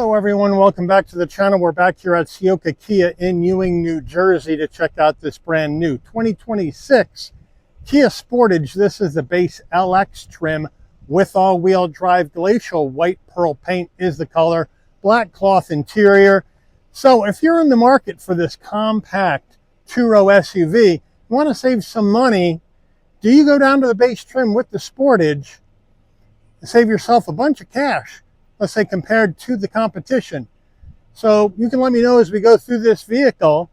Hello everyone, welcome back to the channel. We're back here at Ciocca Kia in Ewing, New Jersey to check out this brand new 2026 Kia Sportage. This is the base LX trim with all-wheel drive. Glacial white pearl paint is the color, black cloth interior. So if you're in the market for this compact two-row SUV, you want to save some money, do you go down to the base trim with the Sportage and save yourself a bunch of cash, let's say compared to the competition? So you can let me know as we go through this vehicle.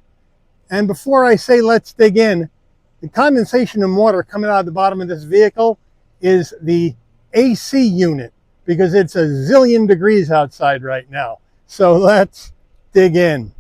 And before I say let's dig in, the condensation and water coming out of the bottom of this vehicle is the AC unit, because it's a zillion degrees outside right now. So let's dig in.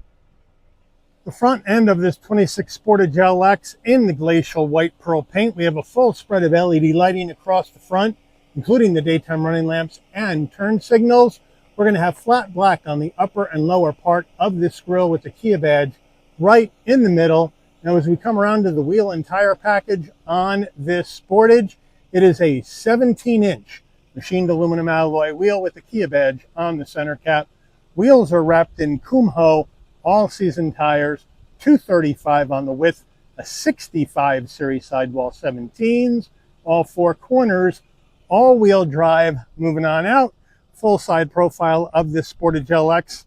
The front end of this 26 Sportage LX in the glacial white pearl paint. We have a full spread of LED lighting across the front, including the daytime running lamps and turn signals. We're going to have flat black on the upper and lower part of this grille with the Kia badge right in the middle. Now, as we come around to the wheel and tire package on this Sportage, it is a 17-inch machined aluminum alloy wheel with the Kia badge on the center cap. Wheels are wrapped in Kumho all-season tires, 235 on the width, a 65 series sidewall 17s, all four corners, all-wheel drive. Moving on out, full side profile of this Sportage LX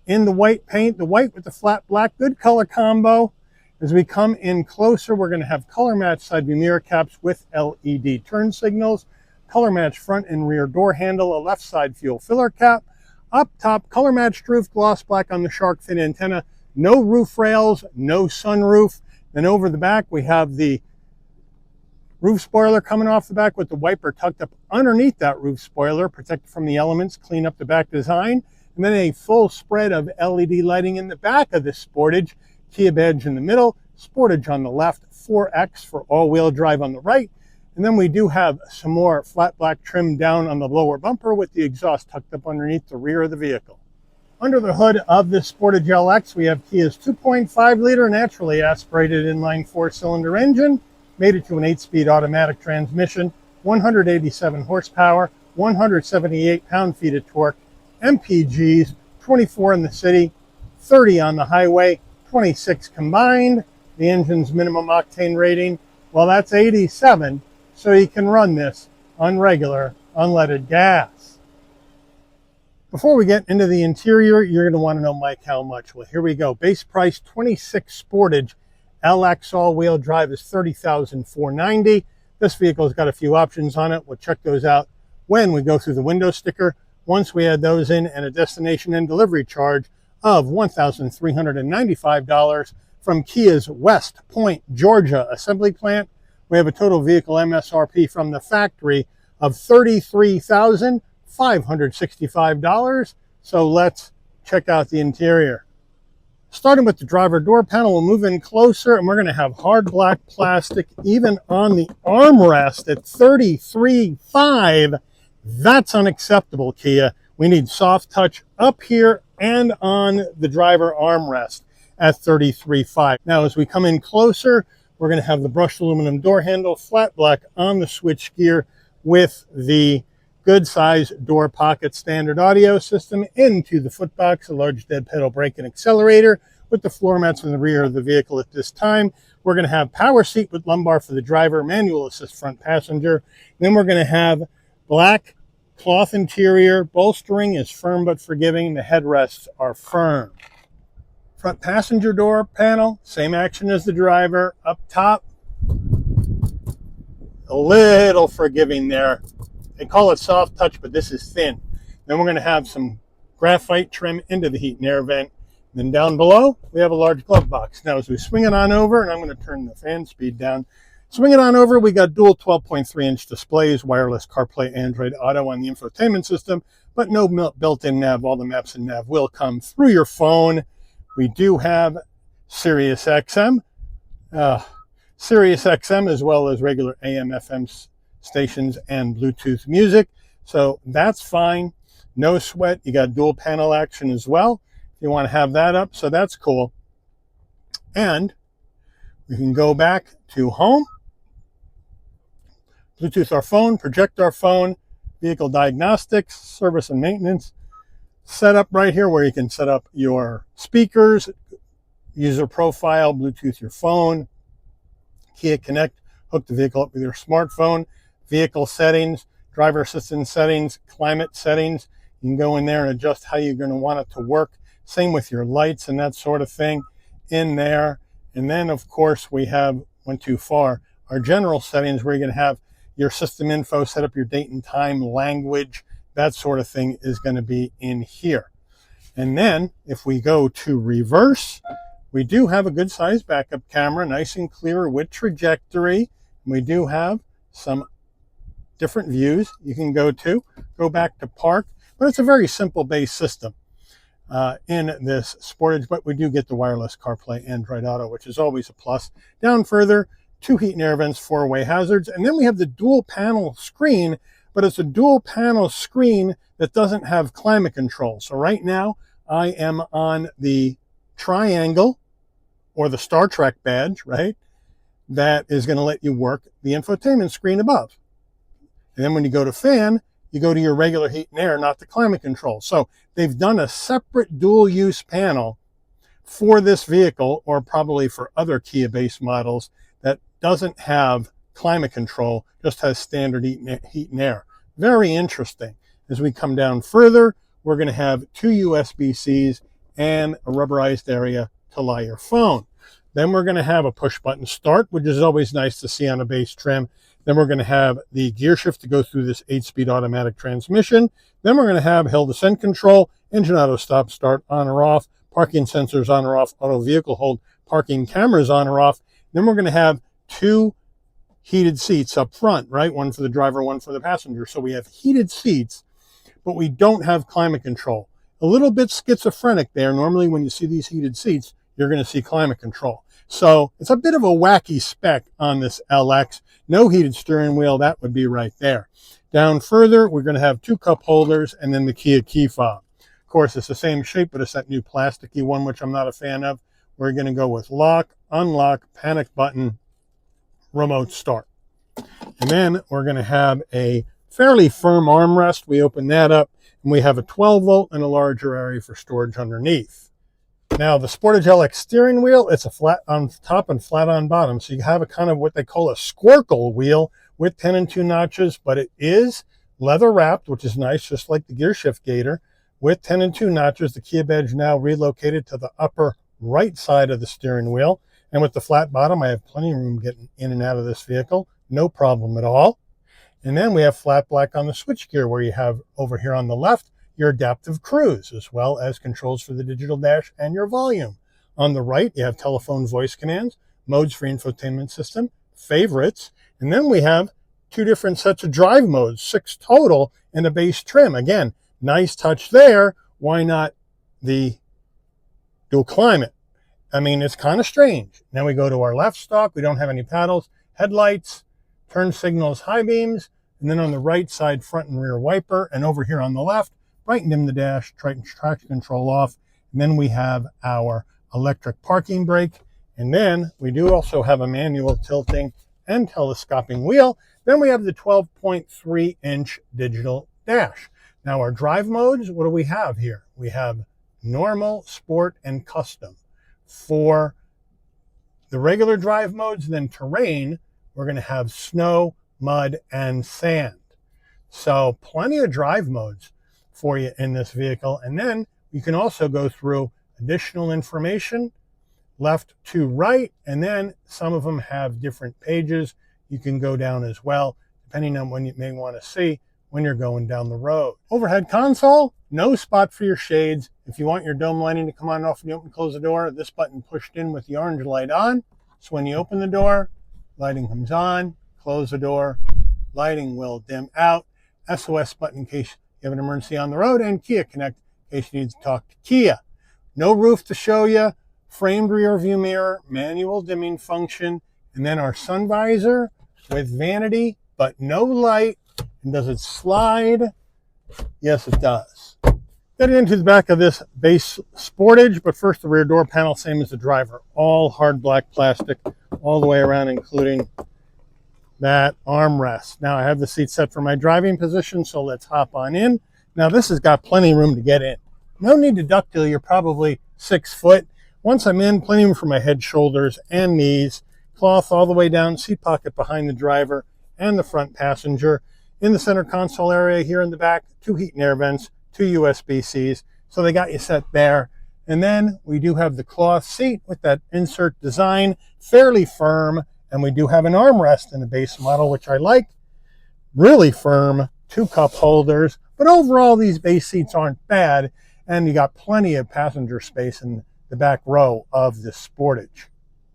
in the white paint, the white with the flat black, good color combo. As we come in closer, we're going to have color match side view mirror caps with LED turn signals, color match front and rear door handle, a left side fuel filler cap. Up top, color matched roof, gloss black on the shark fin antenna, no roof rails, no sunroof. Then over the back, we have the roof spoiler coming off the back with the wiper tucked up underneath that roof spoiler, protected from the elements, clean up the back design. And then a full spread of LED lighting in the back of this Sportage. Kia badge in the middle, Sportage on the left, 4X for all-wheel drive on the right. And then we do have some more flat black trim down on the lower bumper with the exhaust tucked up underneath the rear of the vehicle. Under the hood of this Sportage LX, we have Kia's 2.5-liter naturally aspirated inline four-cylinder engine, made it to an 8-speed automatic transmission, 187 horsepower, 178 pound-feet of torque, MPGs, 24 in the city, 30 on the highway, 26 combined. The engine's minimum octane rating, well, that's 87, so you can run this on regular unleaded gas. Before we get into the interior, you're going to want to know, Mike, how much? Well, here we go. Base price 26 Sportage LX all-wheel drive is $30,490. This vehicle has got a few options on it. We'll check those out when we go through the window sticker. Once we add those in, and a destination and delivery charge of $1,395 from Kia's West Point, Georgia assembly plant, we have a total vehicle MSRP from the factory of $33,565. So let's check out the interior. Starting with the driver door panel, we'll move in closer, and we're going to have hard black plastic even on the armrest at $33,500. That's unacceptable, Kia. We need soft touch up here and on the driver armrest at $33,500. Now, as we come in closer, we're going to have the brushed aluminum door handle, flat black on the switch gear with the good size door pocket, standard audio system into the footbox, a large dead pedal brake and accelerator with the floor mats in the rear of the vehicle. At this time, we're going to have power seat with lumbar for the driver, manual assist front passenger. Then we're going to have black cloth interior. Bolstering is firm but forgiving. The headrests are firm. Front passenger door panel, same action as the driver. Up top, a little forgiving there. They call it soft touch, but this is thin. Then we're going to have some graphite trim into the heat and air vent. Then down below, we have a large glove box. Now, as we swing it on over, and I'm going to turn the fan speed down. Swing it on over, we got dual 12.3-inch displays, wireless CarPlay, Android Auto on the infotainment system, but no built-in nav. All the maps and nav will come through your phone. We do have Sirius XM as well as regular AM, FM stations and Bluetooth music. So that's fine. No sweat. You got dual panel action as well if you want to have that up. So that's cool. And we can go back to home, Bluetooth our phone, project our phone, vehicle diagnostics, service and maintenance, setup right here where you can set up your speakers, user profile, Bluetooth your phone, Kia Connect, hook the vehicle up with your smartphone, vehicle settings, driver assistance settings, climate settings. You can go in there and adjust how you're going to want it to work. Same with your lights and that sort of thing in there. And then, of course, we have, went too far, our general settings where you're going to have your system info, set up your date and time, language, that sort of thing is going to be in here. And then if we go to reverse, we do have a good sized backup camera, nice and clear with trajectory. We do have some different views you can go back to park, but it's a very simple base system in this Sportage, but we do get the wireless CarPlay Android Auto, which is always a plus. Down further, 2 heat and air vents, 4-way hazards, and then we have the dual panel screen, but it's a dual panel screen that doesn't have climate control. So right now I am on the triangle or the Star Trek badge, right? That is going to let you work the infotainment screen above. And then when you go to fan, you go to your regular heat and air, not the climate control. So they've done a separate dual use panel for this vehicle, or probably for other Kia base models, that doesn't have climate control, just has standard heat and air. Very interesting. As we come down further, we're going to have 2 USB-Cs and a rubberized area to lie your phone. Then we're going to have a push button start, which is always nice to see on a base trim. Then we're going to have the gear shift to go through this 8-speed automatic transmission. Then we're going to have hill descent control, engine auto stop start on or off, parking sensors on or off, auto vehicle hold, parking cameras on or off. Then we're going to have 2 heated seats up front, right? One for the driver, one for the passenger. So we have heated seats, but we don't have climate control. A little bit schizophrenic there. Normally when you see these heated seats, you're going to see climate control. So it's a bit of a wacky spec on this LX. No heated steering wheel, that would be right there. Down further, we're going to have 2 cup holders and then the Kia key fob. Of course, it's the same shape, but it's that new plasticky one, which I'm not a fan of. We're going to go with lock, unlock, panic button, remote start. And then we're going to have a fairly firm armrest. We open that up and we have a 12 volt and a larger area for storage underneath. Now the Sportage LX steering wheel, it's a flat on top and flat on bottom. So you have a kind of what they call a squircle wheel with 10 and 2 notches, but it is leather wrapped, which is nice, just like the gear shift gator. With 10 and 2 notches, the Kia badge now relocated to the upper right side of the steering wheel. And with the flat bottom, I have plenty of room getting in and out of this vehicle. No problem at all. And then we have flat black on the switchgear, where you have over here on the left your adaptive cruise, as well as controls for the digital dash and your volume. On the right, you have telephone voice commands, modes for infotainment system, favorites, and then we have 2 different sets of drive modes, 6 total in a base trim. Again, nice touch there. Why not the dual climate? I mean, it's kind of strange. Now we go to our left stalk. We don't have any paddles, headlights, turn signals, high beams, and then on the right side, front and rear wiper, and over here on the left, bright and dim the dash, traction control off, and then we have our electric parking brake, and then we do also have a manual tilting and telescoping wheel. Then we have the 12.3-inch digital dash. Now our drive modes, what do we have here? We have normal, sport, and custom. For the regular drive modes, then terrain, we're going to have snow, mud, and sand. So plenty of drive modes for you in this vehicle. And then you can also go through additional information left to right, and then some of them have different pages you can go down as well, depending on what you may want to see when you're going down the road. Overhead console, no spot for your shades. If you want your dome lighting to come on and off when you open and close the door, this button pushed in with the orange light on. So when you open the door, lighting comes on, close the door, lighting will dim out. SOS button in case you have an emergency on the road, and Kia Connect in case you need to talk to Kia. No roof to show you, framed rear view mirror, manual dimming function, and then our sun visor with vanity, but no light. And does it slide? Yes, it does. Getting into the back of this base Sportage, but first the rear door panel, same as the driver. All hard black plastic all the way around, including that armrest. Now I have the seat set for my driving position, so let's hop on in. Now this has got plenty of room to get in. No need to duck till you're probably 6 foot. Once I'm in, plenty of room for my head, shoulders, and knees. Cloth all the way down, seat pocket behind the driver and the front passenger. In the center console area here in the back, 2 heat and air vents, 2 USB-Cs. So they got you set there. And then we do have the cloth seat with that insert design, fairly firm. And we do have an armrest in the base model, which I like. Really firm, 2 cup holders. But overall, these base seats aren't bad. And you got plenty of passenger space in the back row of the Sportage.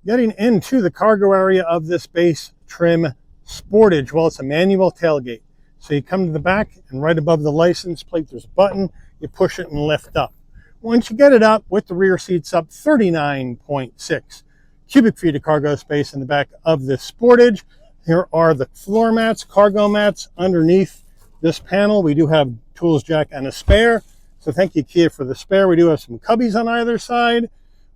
Getting into the cargo area of this base trim Sportage, well, it's a manual tailgate. So you come to the back, and right above the license plate, there's a button. You push it and lift up. Once you get it up, with the rear seats up, 39.6 cubic feet of cargo space in the back of this Sportage. Here are the floor mats, cargo mats underneath this panel. We do have tools jack and a spare. So thank you, Kia, for the spare. We do have some cubbies on either side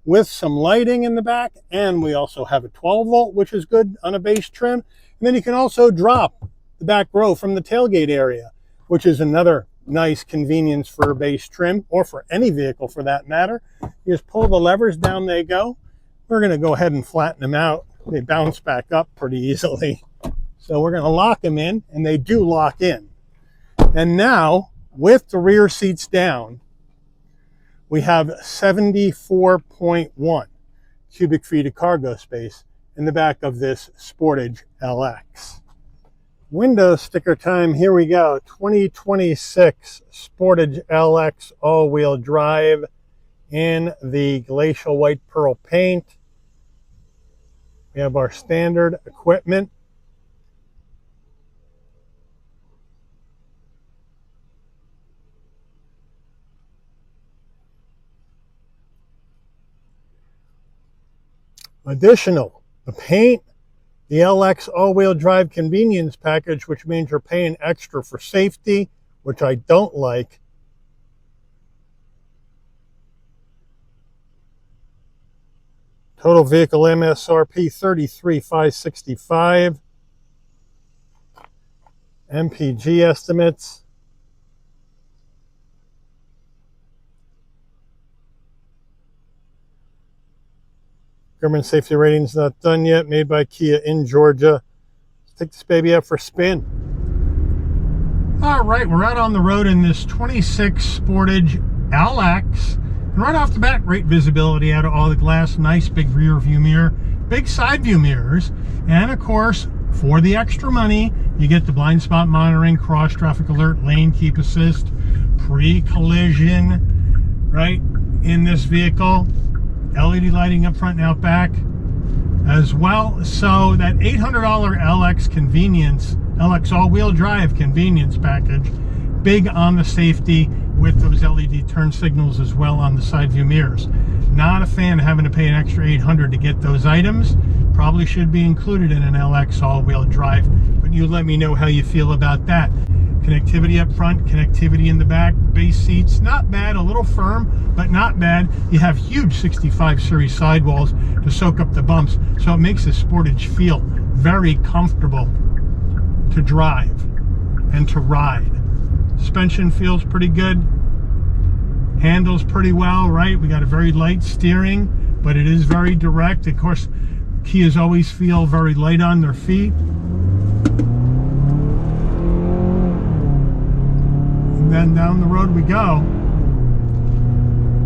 with some lighting in the back. And we also have a 12 volt, which is good on a base trim. And then you can also drop the back row from the tailgate area, which is another nice convenience for a base trim, or for any vehicle for that matter. You just pull the levers, down they go. We're going to go ahead and flatten them out. They bounce back up pretty easily. So we're going to lock them in, and they do lock in. And now, with the rear seats down, we have 74.1 cubic feet of cargo space in the back of this Sportage LX. Window sticker time, here we go. 2026 Sportage LX all-wheel drive in the glacial white pearl paint. We have our standard equipment. Additional, the paint, the LX all-wheel drive convenience package, which means you're paying extra for safety, which I don't like. Total vehicle MSRP $33,565. MPG estimates. Government safety rating's not done yet. Made by Kia in Georgia. Let's take this baby out for a spin. All right, we're out on the road in this 26 Sportage LX. And right off the bat, great visibility out of all the glass. Nice big rear view mirror. Big side view mirrors. And of course, for the extra money, you get the blind spot monitoring, cross traffic alert, lane keep assist, pre-collision, right, in this vehicle. LED lighting up front and out back as well. So that $800 LX convenience, LX all-wheel drive convenience package, big on the safety with those LED turn signals as well on the side view mirrors. Not a fan of having to pay an extra $800 to get those items. Probably should be included in an LX all-wheel drive, but you let me know how you feel about that. Connectivity up front, connectivity in the back, base seats, not bad, a little firm, but not bad. You have huge 65 series sidewalls to soak up the bumps, so it makes the Sportage feel very comfortable to drive and to ride. Suspension feels pretty good, handles pretty well, right? We got a very light steering, but it is very direct. Of course, Kias always feel very light on their feet. And then down the road we go.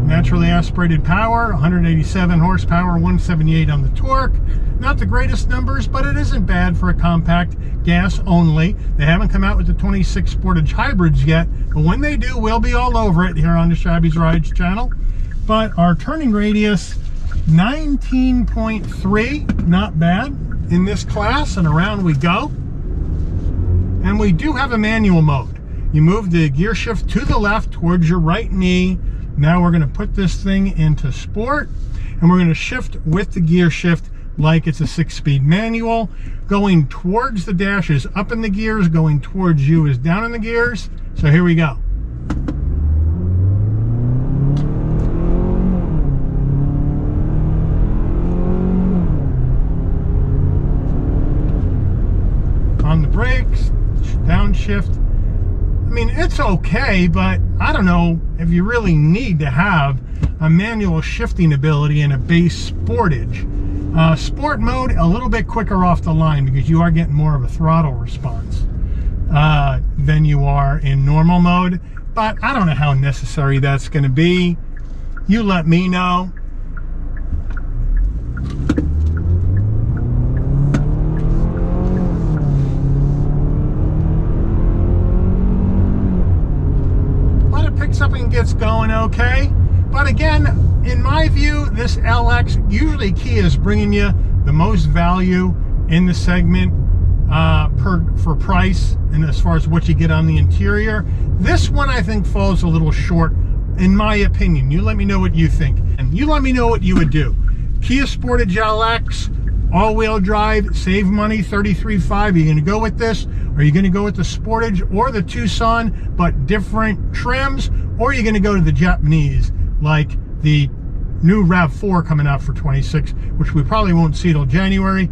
Naturally aspirated power, 187 horsepower, 178 on the torque. Not the greatest numbers, but it isn't bad for a compact, gas only. They haven't come out with the 26 Sportage hybrids yet, but when they do, we'll be all over it here on the Shabby's Rides channel. But our turning radius, 19.3, not bad in this class, and around we go. And we do have a manual mode. You move the gear shift to the left towards your right knee. Now we're going to put this thing into sport, and we're going to shift with the gear shift like it's a 6-speed manual. Going towards the dash is up in the gears, going towards you is down in the gears. So here we go. On the brakes, downshift. mean, it's okay, but I don't know if you really need to have a manual shifting ability in a base Sportage. Sport mode, a little bit quicker off the line because you are getting more of a throttle response than you are in normal mode. But I don't know how necessary that's going to be. You let me know. But it picks up and gets going okay. But again, in my view, this LX, usually Kia is bringing you the most value in the segment for price and as far as what you get on the interior. This one I think falls a little short in my opinion. You let me know what you think, and you let me know what you would do. Kia Sportage LX, all-wheel drive, save money, $33,500. Are you going to go with this? Are you going to go with the Sportage or the Tucson, but different trims? Or are you going to go to the Japanese, like the new RAV4 coming out for 26, which we probably won't see till January,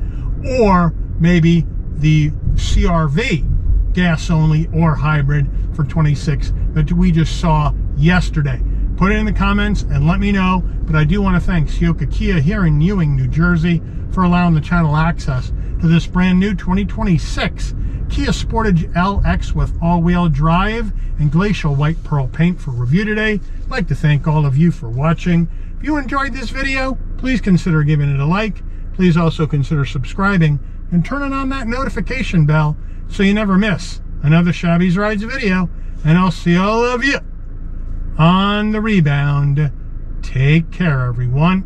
or maybe the CRV, gas only or hybrid for 26 that we just saw yesterday. Put it in the comments and let me know. But I do want to thank Ciocca Kia here in Ewing, New Jersey for allowing the channel access to this brand new 2026 Kia Sportage LX with all-wheel drive and glacial white pearl paint for review today. I'd like to thank all of you for watching. If you enjoyed this video, please consider giving it a like. Please also consider subscribing and turning on that notification bell so you never miss another Shabby's Rides video. And I'll see all of you on the rebound. Take care, everyone.